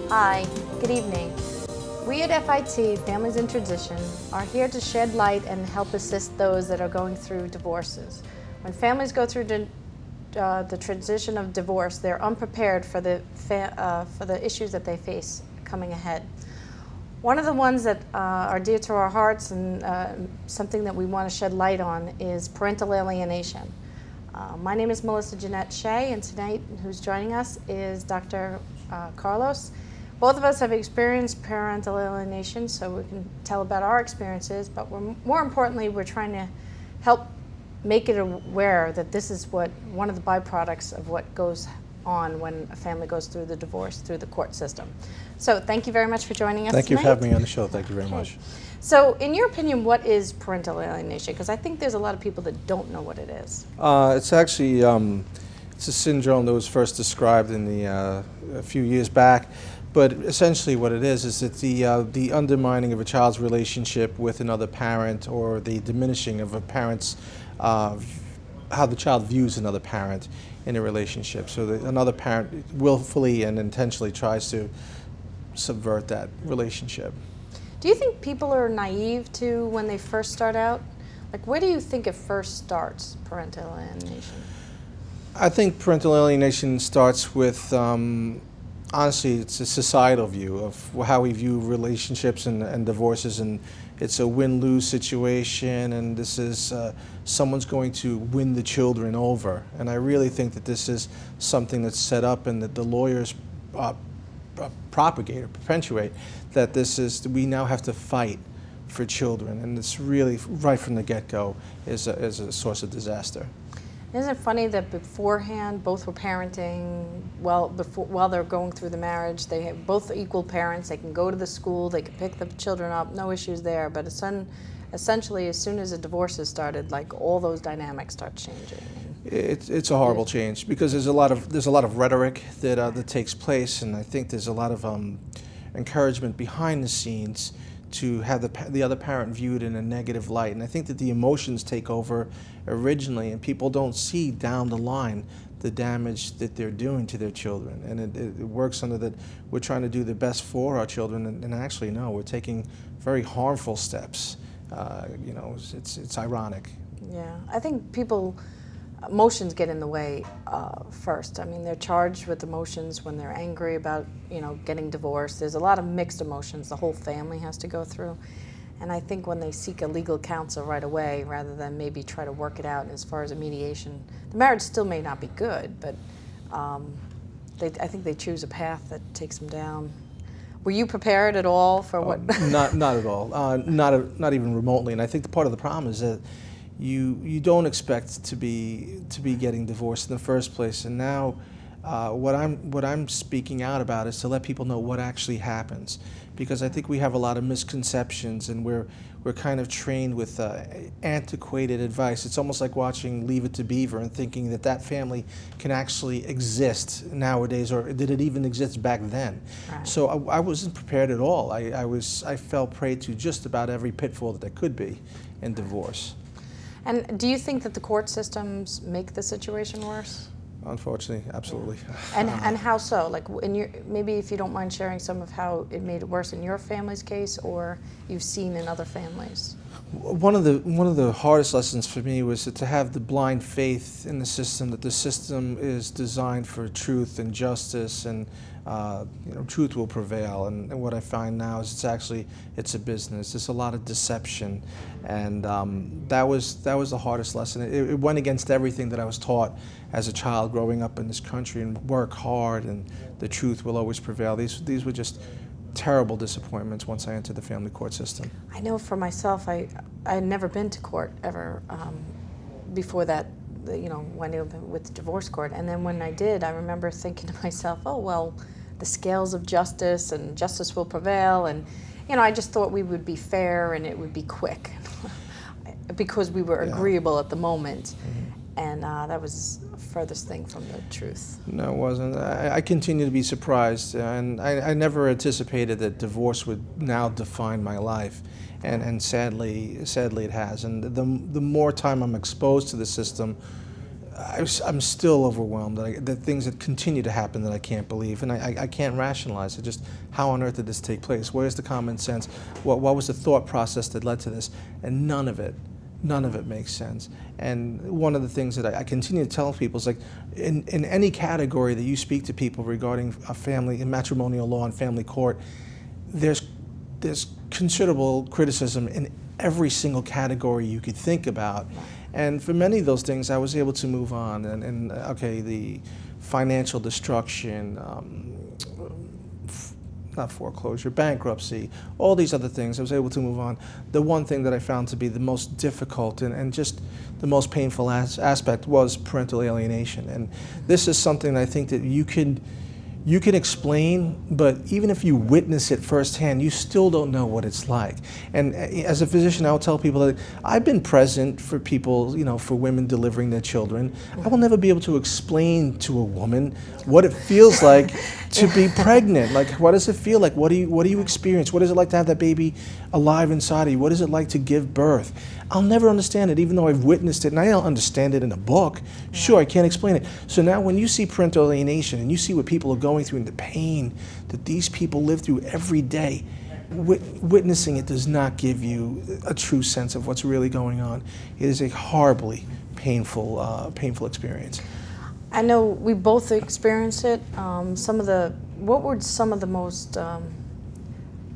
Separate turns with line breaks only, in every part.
Hi, good evening. We at FIT, Families in Transition, are here to shed light and help assist those that are going through divorces. When families go through the transition of divorce, they're unprepared for the issues that they face coming ahead. One of the ones that are dear to our hearts and something that we want to shed light on is parental alienation. My name is Melissa Shea, and tonight who's joining us is Dr. Carlos. Both of us have experienced parental alienation, so we can tell about our experiences, but more importantly, we're trying to help make it aware that this is one of the byproducts of what goes on when a family goes through the divorce through the court system. So thank you very much for joining us
Thank you
tonight.
for having me on the show. Thank you very much.
So in your opinion, what is parental alienation? Because I think there's a lot of people that don't know what it is.
It's actually it's a syndrome that was first described in a few years back. But essentially what it is it's the undermining of a child's relationship with another parent, or the diminishing of a parent's, how the child views another parent in a relationship. So that another parent willfully and intentionally tries to subvert that relationship.
Do you think people are naive to when they first start out? Like, where do you think it first starts, parental alienation?
I think parental alienation starts with honestly, it's a societal view of how we view relationships and divorces, and it's a win-lose situation, and this is someone's going to win the children over. And I really think that this is something that's set up and that the lawyers propagate or perpetuate, that we now have to fight for children, and it's really, right from the get-go, is a source of disaster.
Isn't it funny that beforehand both were parenting while they're going through the marriage? They have both equal parents. They can go to the school. They can pick the children up. No issues there. But essentially, as soon as the divorce has started, like, all those dynamics start changing.
It's a horrible change, because there's a lot of rhetoric that takes place, and I think there's a lot of encouragement behind the scenes to have the other parent viewed in a negative light. And I think that the emotions take over originally, and people don't see down the line the damage that they're doing to their children. And it works under that we're trying to do the best for our children, and actually, no, we're taking very harmful steps. It's ironic.
Yeah, I think emotions get in the way first. I mean, they're charged with emotions when they're angry about, getting divorced. There's a lot of mixed emotions the whole family has to go through. And I think when they seek a legal counsel right away, rather than maybe try to work it out as far as a mediation, the marriage still may not be good, but I think they choose a path that takes them down. Were you prepared at all for what?
Not at all. Not even remotely. And I think part of the problem is that you don't expect to be getting divorced in the first place, and now what I'm speaking out about is to let people know what actually happens, because I think we have a lot of misconceptions, and we're kind of trained with antiquated advice. It's almost like watching Leave It to Beaver and thinking that family can actually exist nowadays, or did it even exist back then? Right. So I wasn't prepared at all. I fell prey to just about every pitfall that there could be in divorce.
And do you think that the court systems make the situation worse?
Unfortunately, absolutely.
Yeah. And how so? Like, maybe if you don't mind sharing some of how it made it worse in your family's case, or you've seen in other families.
One of the hardest lessons for me was to have the blind faith in the system, that the system is designed for truth and justice, and truth will prevail. And what I find now is it's a business. There's a lot of deception, and that was the hardest lesson. It went against everything that I was taught as a child growing up in this country, and work hard, and the truth will always prevail. These were just terrible disappointments once I entered the family court system.
I know for myself, I had never been to court ever before that, when I went with the divorce court. And then when I did, I remember thinking to myself, oh, well, the scales of justice, and justice will prevail. And, I just thought we would be fair and it would be quick because we were agreeable at the moment. Mm-hmm. and that was furthest thing from the truth.
No, it wasn't. I continue to be surprised, and I never anticipated that divorce would now define my life, and sadly it has. And the more time I'm exposed to the system, I'm still overwhelmed that things that continue to happen that I can't believe, and I can't rationalize it. Just how on earth did this take place? Where's the common sense? What was the thought process that led to this? And none of it makes sense. And one of the things that I continue to tell people is, like, in any category that you speak to people regarding a family, in matrimonial law and family court, there's considerable criticism in every single category you could think about. And for many of those things, I was able to move on. And okay, the financial destruction, not foreclosure, bankruptcy, all these other things, I was able to move on. The one thing that I found to be the most difficult and just the most painful aspect was parental alienation. And this is something that I think that you can explain, but even if you witness it firsthand, you still don't know what it's like. And as a physician, I'll tell people that I've been present for people, for women delivering their children. I will never be able to explain to a woman what it feels like to be pregnant. Like, what does it feel like? What do you experience? What is it like to have that baby alive inside of you? What is it like to give birth? I'll never understand it, even though I've witnessed it, and I don't understand it in a book. Sure, I can't explain it. So now when you see parental alienation and you see what people are going through and the pain that these people live through every day, witnessing it does not give you a true sense of what's really going on. It is a horribly painful experience.
I know we both experienced it. What were some of the most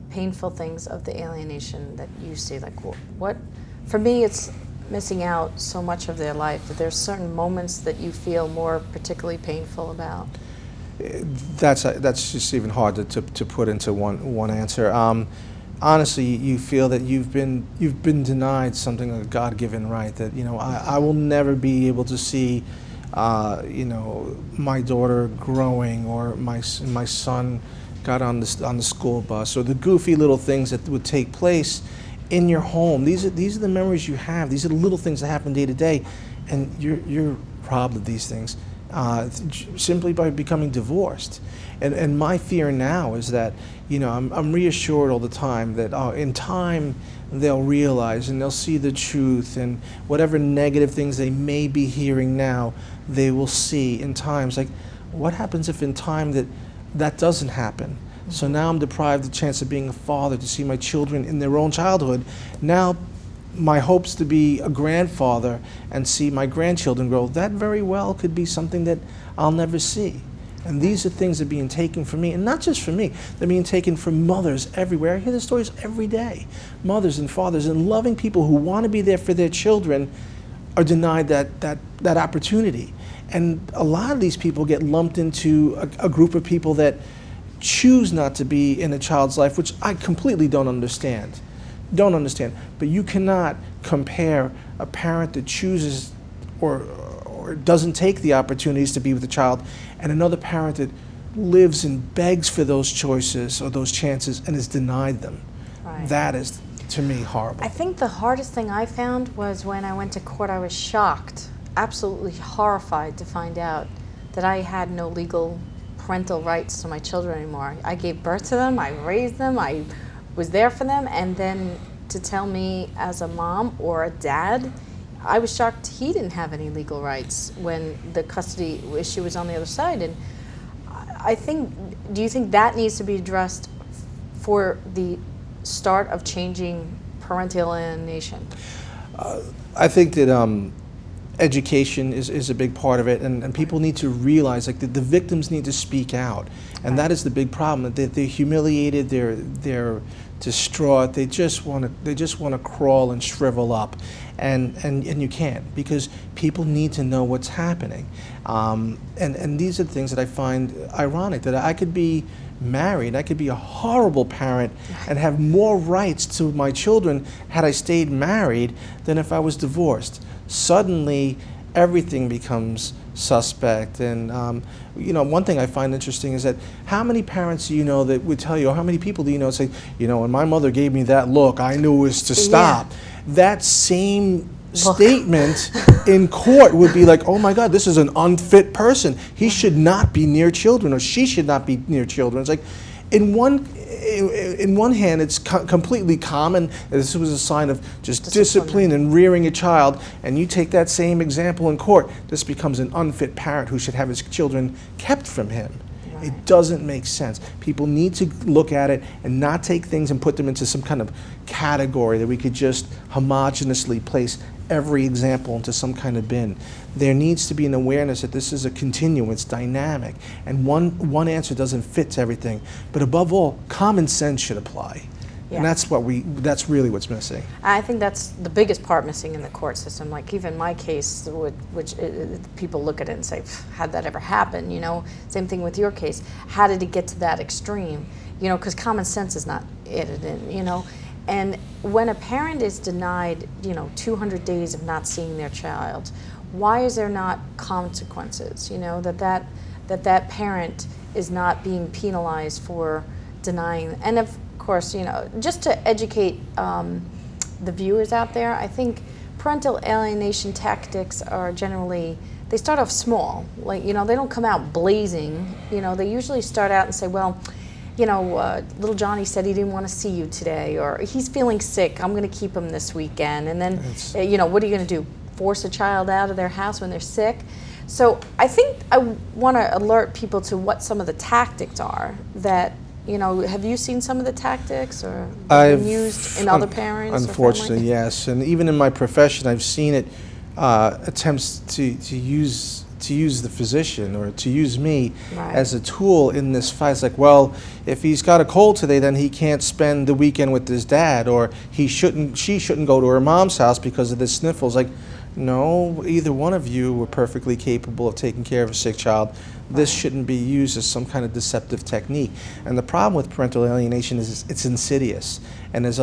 painful things of the alienation that you see? Like, what? For me, it's missing out so much of their life. There's certain moments that you feel more particularly painful about.
That's just even hard to put into one answer. Honestly, you feel that you've been denied something, a God-given right. That I will never be able to see my daughter growing, or my son got on the school bus, or the goofy little things that would take place in your home. These are the memories you have. These are the little things that happen day to day, and you're robbed of these things simply by becoming divorced. And my fear now is that I'm reassured all the time that in time they'll realize and they'll see the truth, and whatever negative things they may be hearing now, they will see in times. Like, what happens if in time that doesn't happen? So now I'm deprived of the chance of being a father, to see my children in their own childhood. Now my hopes to be a grandfather and see my grandchildren grow, that very well could be something that I'll never see. And these are things that are being taken from me, and not just from me, they're being taken from mothers everywhere. I hear the stories every day. Mothers and fathers and loving people who want to be there for their children are denied that opportunity. And a lot of these people get lumped into a group of people that choose not to be in a child's life, which I completely don't understand. But you cannot compare a parent that chooses or doesn't take the opportunities to be with the child, and another parent that lives and begs for those choices or those chances and is denied them.
Right.
That is, to me, horrible.
I think the hardest thing I found was when I went to court. I was shocked, absolutely horrified to find out that I had no legal parental rights to my children anymore. I gave birth to them, I raised them, I was there for them, and then to tell me as a mom or a dad, I was shocked he didn't have any legal rights when the custody issue was on the other side. And I think, do you think that needs to be addressed for the start of changing parental alienation?
I think that education is a big part of it, and people need to realize, like, the victims need to speak out, and that is the big problem. That they're humiliated, they're distraught, they just want to crawl and shrivel up, and you can't, because people need to know what's happening. And these are the things that I find ironic, that I could be married, I could be a horrible parent and have more rights to my children had I stayed married than if I was divorced. Suddenly everything becomes suspect. And one thing I find interesting is that how many parents do you know that would tell you, or how many people do you know say, when my mother gave me that look, I knew it was to stop.
Yeah.
That same statement in court would be like, oh my God, this is an unfit person. He should not be near children, or she should not be near children. It's like, in one hand, it's completely common. This was a sign of just discipline and rearing a child. And you take that same example in court, this becomes an unfit parent who should have his children kept from him. Right. It doesn't make sense. People need to look at it and not take things and put them into some kind of category that we could just homogeneously place every example into some kind of bin. There needs to be an awareness that this is a continuum, it's dynamic, and one answer doesn't fit to everything. But above all, common sense should apply. Yeah. And that's really what's missing.
I think that's the biggest part missing in the court system. Like even my case, which people look at it and say, how'd that ever happen? You know, same thing with your case. How did it get to that extreme? You know, because common sense is not added in, you know. And when a parent is denied, you know, 200 days of not seeing their child, why is there not consequences? You know, that parent is not being penalized for denying. And of course, you know, just to educate the viewers out there, I think parental alienation tactics are generally, they start off small. Like, you know, they don't come out blazing. You know, they usually start out and say, well, you know, little Johnny said he didn't want to see you today, or he's feeling sick, I'm going to keep him this weekend. And then, you know, what are you going to do? Force a child out of their house when they're sick? So I think I want to alert people to what some of the tactics are that, you know, have you seen some of the tactics or been used in other parents?
Unfortunately, yes. And even in my profession, I've seen it, attempts to use the physician or to use me as a tool in this fight. It's like, well, if he's got a cold today, then he can't spend the weekend with his dad, or she shouldn't go to her mom's house because of the sniffles. Like, no, either one of you were perfectly capable of taking care of a sick child. This shouldn't be used as some kind of deceptive technique. And the problem with parental alienation is it's insidious, and there's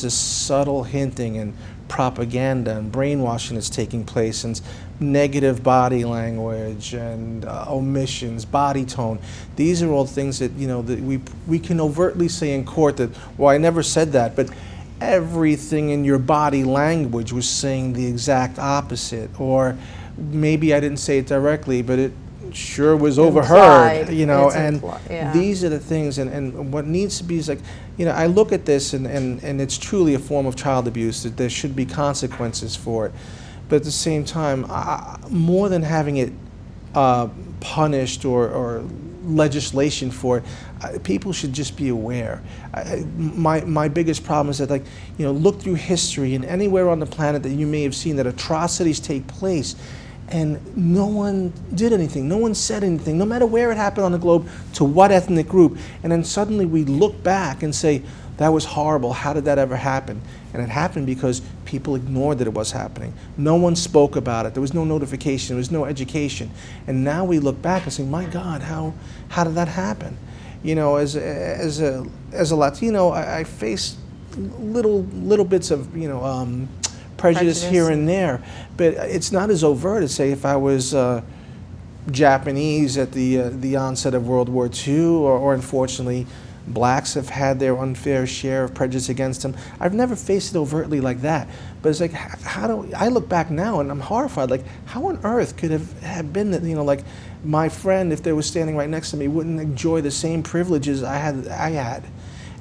this subtle hinting and propaganda and brainwashing that's taking place, and negative body language and omissions, body tone. These are all things that, you know, that we can overtly say in court that, well, I never said that, but everything in your body language was saying the exact opposite. Or maybe I didn't say it directly, but it sure was overheard, you know. And these are the things, and what needs to be is like, you know, I look at this and it's truly a form of child abuse, that there should be consequences for it. But at the same time, more than having it punished or legislation for it, people should just be aware. My biggest problem is that, like, you know, look through history and anywhere on the planet that you may have seen that atrocities take place, and no one did anything, no one said anything, no matter where it happened on the globe, to what ethnic group, and then suddenly we look back and say, that was horrible, how did that ever happen? And it happened because people ignored that it was happening. No one spoke about it, there was no notification, there was no education. And now we look back and say, my God, how did that happen? You know, as a Latino, I face little bits of, you know, prejudice here and there, but it's not as overt as, say, if I was Japanese at the onset of World War II, or unfortunately, blacks have had their unfair share of prejudice against them. I've never faced it overtly like that, but it's like, I look back now and I'm horrified. Like, how on earth could have been that, you know, like, my friend, if they were standing right next to me, wouldn't enjoy the same privileges I had.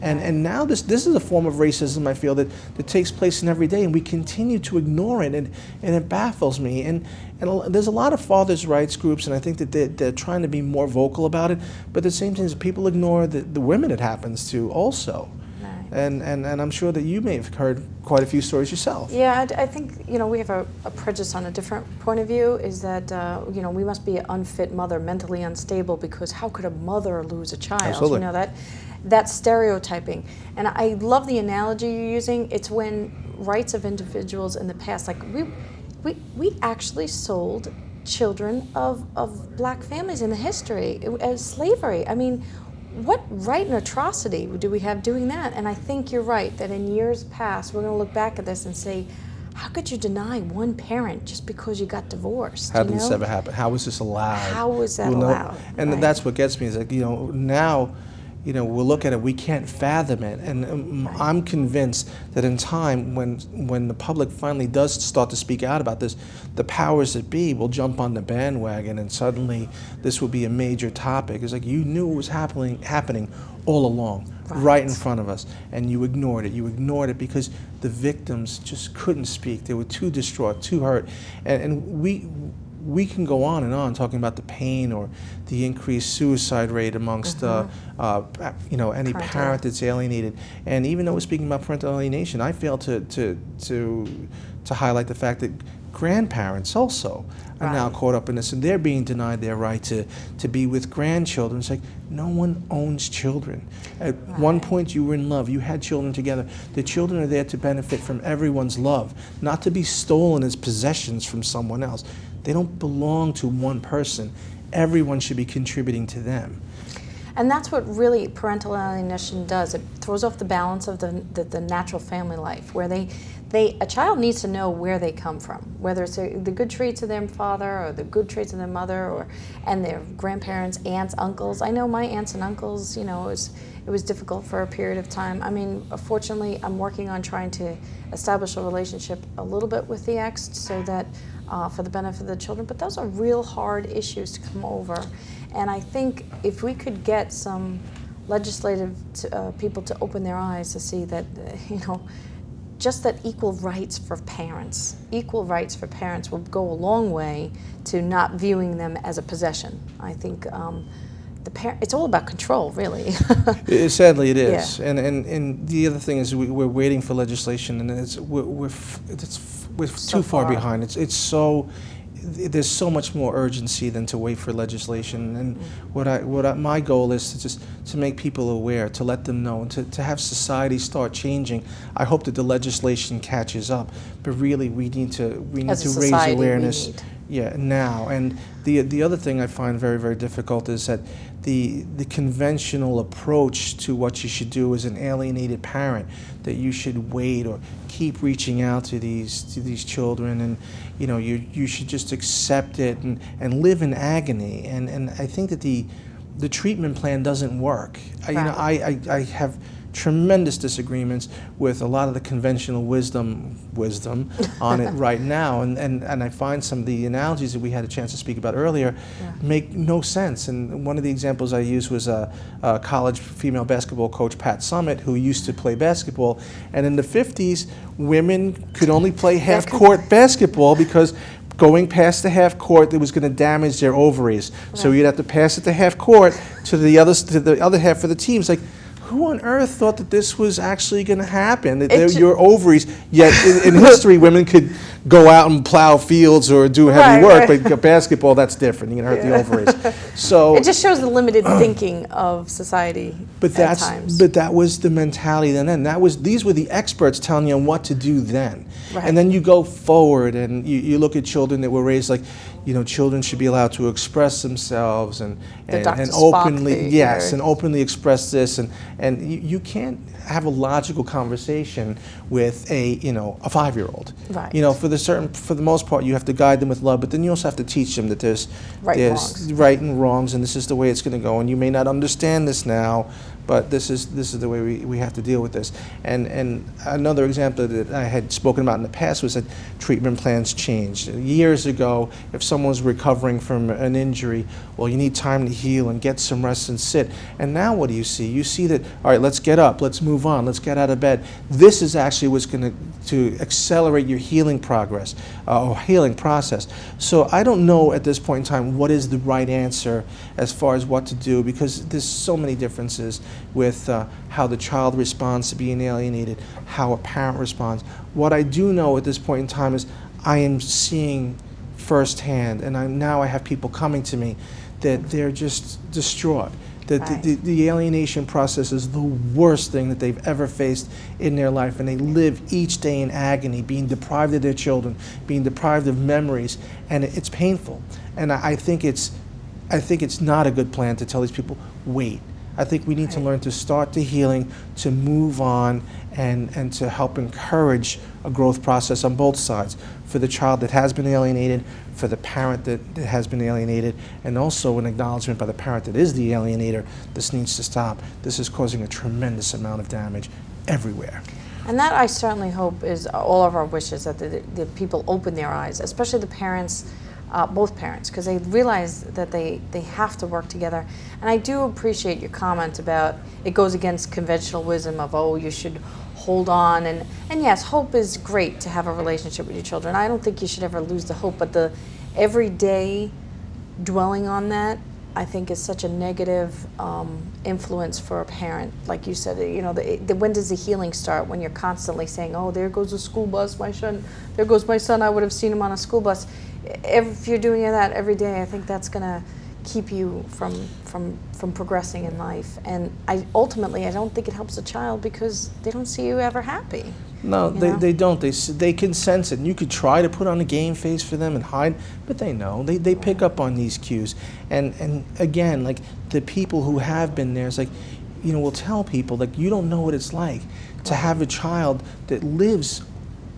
And now this is a form of racism, I feel, that takes place in every day, and we continue to ignore it, and it baffles me. And there's a lot of fathers' rights groups, and I think that they're trying to be more vocal about it, but at the same time, people ignore the women it happens to also. Right. And I'm sure that you may have heard quite a few stories yourself.
Yeah, I think, you know, we have a prejudice on a different point of view, is that, you know, we must be an unfit mother, mentally unstable, because how could a mother lose a child?
Absolutely.
You know, that stereotyping. And I love the analogy you're using. It's when rights of individuals in the past, like we actually sold children of black families in the history as slavery. I mean, what right and atrocity do we have doing that? And I think you're right, that in years past, we're going to look back at this and say, how could you deny one parent just because you got divorced?
How did this ever happen? How was this allowed?
How was that allowed?
And that's what gets me, is like, you know, now, we'll look at it, we can't fathom it. And I'm convinced that in time, when the public finally does start to speak out about this, the powers that be will jump on the bandwagon, and suddenly this will be a major topic. It's like you knew it was happening all along, right in front of us, and you ignored it. You ignored it because the victims just couldn't speak. They were too distraught, too hurt. And we can go on and on talking about the pain or the increased suicide rate amongst any parent that's alienated. And even though we're speaking about parental alienation, I fail to highlight the fact that grandparents also are now caught up in this, and they're being denied their right to be with grandchildren. It's like no one owns children. At one point you were in love, you had children together. The children are there to benefit from everyone's love, not to be stolen as possessions from someone else. They don't belong to one person. Everyone should be contributing to them.
And that's what really parental alienation does. It throws off the balance of the natural family life, where a child needs to know where they come from, whether it's the good traits of their father or the good traits of their mother, and their grandparents, aunts, uncles. I know my aunts and uncles, it was difficult for a period of time. I mean, fortunately, I'm working on trying to establish a relationship a little bit with the ex, so that for the benefit of the children. But those are real hard issues to come over. And I think if we could get some legislative people to open their eyes to see that, just that equal rights for parents will go a long way to not viewing them as a possession. I think it's all about control, really.
Sadly, it is. Yeah. And the other thing is we're waiting for legislation, and we're too far behind. There's so much more urgency than to wait for legislation. And my goal is to make people aware, to let them know, and to have society start changing. I hope that the legislation catches up, but really we need to raise awareness. Yeah, now. And the other thing I find very, very difficult is that the conventional approach to what you should do as an alienated parent, that you should wait or keep reaching out to these children, and you should just accept it and live in agony. And I think that the treatment plan doesn't work. I have tremendous disagreements with a lot of the conventional wisdom on it right now, and I find some of the analogies that we had a chance to speak about earlier make no sense. And one of the examples I used was a college female basketball coach, Pat Summitt, who used to play basketball, and in the 50s women could only play half-court basketball because going past the half court, it was going to damage their ovaries. So you'd have to pass it to half court to the other half of the team. It's like, who on earth thought that this was actually going to happen? That your ovaries, yet in history, women could go out and plow fields or do heavy work, but basketball, that's different. You can hurt the ovaries. So
it just shows the limited thinking of society at times.
But that was the mentality then. These were the experts telling you what to do then. And then you go forward and you look at children that were raised like, children should be allowed to express themselves and openly, and openly express this, and you can't have a logical conversation with a 5-year-old. For the most part, you have to guide them with love, but then you also have to teach them that there's right and wrongs, and this is the way it's going to go, and you may not understand this now, but this is the way we have to deal with this. And another example that I had spoken about in the past was that treatment plans changed. Years ago, if someone was recovering from an injury, well, you need time to heal and get some rest and sit. And now what do you see? You see that, all right, let's get up, let's move on, let's get out of bed. This is actually what's going to accelerate your healing progress or healing process. So I don't know at this point in time what is the right answer as far as what to do, because there's so many differences with how the child responds to being alienated, how a parent responds. What I do know at this point in time is I am seeing firsthand, and now I have people coming to me that they're just distraught, that the alienation process is the worst thing that they've ever faced in their life, and they live each day in agony, being deprived of their children, being deprived of memories, and it's painful. And I think it's not a good plan to tell these people, wait. I think we need to learn to start the healing, to move on, and to help encourage a growth process on both sides, for the child that has been alienated, for the parent that has been alienated, and also an acknowledgement by the parent that is the alienator. This needs to stop. This is causing a tremendous amount of damage everywhere.
And that, I certainly hope, is all of our wishes, that the people open their eyes, especially the parents, both parents, because they realize that they have to work together. And I do appreciate your comment about it goes against conventional wisdom of, oh, you should hold on. And yes, hope is great to have a relationship with your children. I don't think you should ever lose the hope, but the everyday dwelling on that, I think, is such a negative influence for a parent. Like you said, you know, when does the healing start? When you're constantly saying, oh, there goes a school bus, my son, there goes my son, I would have seen him on a school bus. If you're doing that every day, I think that's going to keep you from progressing in life. And ultimately, I don't think it helps a child, because they don't see you ever happy.
No, they don't. They can sense it. And you could try to put on a game face for them and hide, but they know. They pick up on these cues. And again, like, the people who have been there, it's like, you know, we'll tell people, like, you don't know what it's like to have a child that lives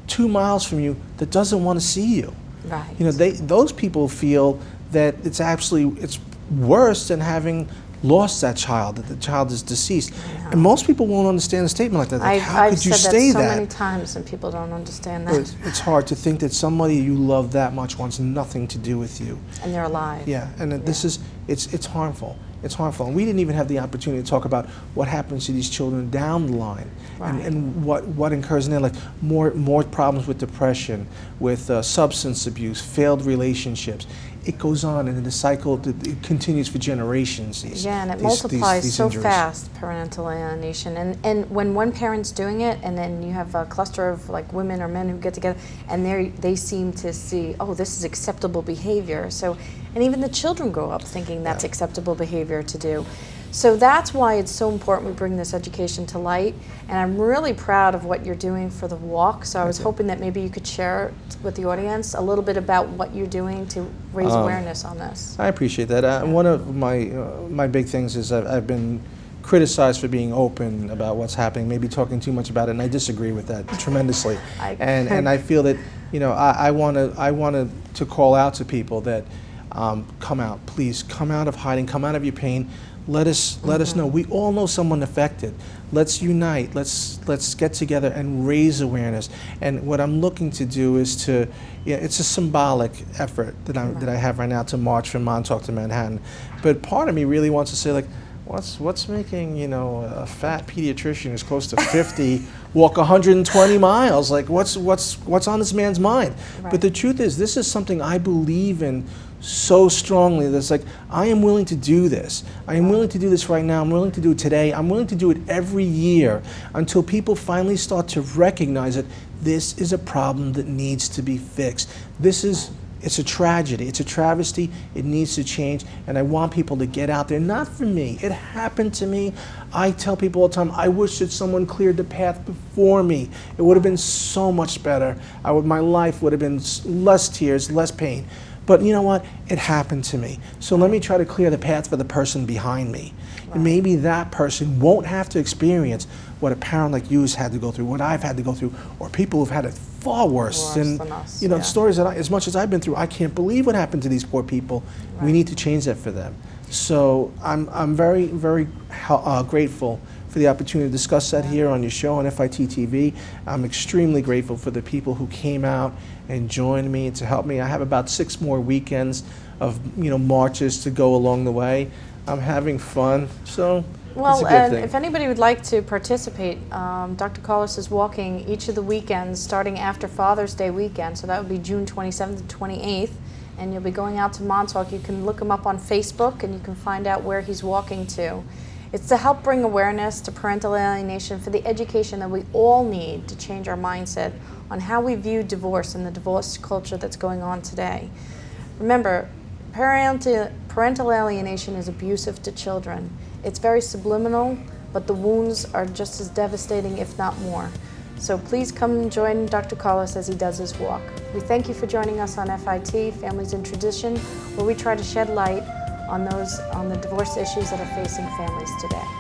2 miles from you that doesn't want to see you.
Right.
You know, those people feel that it's worse than having lost that child, that the child is deceased. And most people won't understand a statement like that. Like, how could you say that?
I've said that so many times, and people don't understand that.
It's hard to think that somebody you love that much wants nothing to do with you.
And they're alive.
Yeah, and this is, it's harmful. It's harmful. And we didn't even have the opportunity to talk about what happens to these children down the line, and what occurs in their life. More problems with depression, with substance abuse, failed relationships. It goes on, and the cycle it continues for generations.
And it multiplies
these
so
injuries.
Fast, parental alienation. And when one parent's doing it, and then you have a cluster of, like, women or men who get together, and they seem to see, oh, this is acceptable behavior. So, and even the children grow up thinking that's acceptable behavior to do. So that's why it's so important we bring this education to light. And I'm really proud of what you're doing for the walk. So I was hoping that maybe you could share with the audience a little bit about what you're doing to raise awareness on this.
I appreciate that. One of my big things is I've been criticized for being open about what's happening, maybe talking too much about it, and I disagree with that tremendously. And I feel that, you know, I want to call out to people that come out, please come out of hiding, come out of your pain. Let us know. We all know someone affected. Let's unite. Let's get together and raise awareness. And what I'm looking to do is to, it's a symbolic effort that I have right now to march from Montauk to Manhattan. But part of me really wants to say, like, what's making, you know, a fat pediatrician who's close to 50 walk 120 miles? Like, what's on this man's mind? But the truth is, this is something I believe in so strongly. That's like, I am willing to do this. I am willing to do this right now. I'm willing to do it today. I'm willing to do it every year until people finally start to recognize that this is a problem that needs to be fixed. It's a tragedy. It's a travesty. It needs to change. And I want people to get out there. Not for me. It happened to me. I tell people all the time, I wish that someone cleared the path before me. It would have been so much better. My life would have been less tears, less pain. But you know what? It happened to me. So let me try to clear the path for the person behind me. And maybe that person won't have to experience what a parent like you has had to go through, what I've had to go through, or people who've had it far worse than us. You know, stories that as much as I've been through, I can't believe what happened to these poor people. We need to change that for them. So I'm very, very grateful for the opportunity to discuss that here on your show on FIT TV. I'm extremely grateful for the people who came out and joined me to help me. I have about 6 more weekends of, you know, marches to go along the way. I'm having fun, so
well,
it's a good
and
thing.
If anybody would like to participate, Dr. Carlos is walking each of the weekends starting after Father's Day weekend, so that would be June 27th and 28th, and you'll be going out to Montauk. You can look him up on Facebook and you can find out where he's walking to. It's to help bring awareness to parental alienation, for the education that we all need to change our mindset on how we view divorce and the divorce culture that's going on today. Remember, parental alienation is abusive to children. It's very subliminal, but the wounds are just as devastating, if not more. So please come and join Dr. Carlos as he does his walk. We thank you for joining us on FIT, Families in Tradition, where we try to shed light on the divorce issues that are facing families today.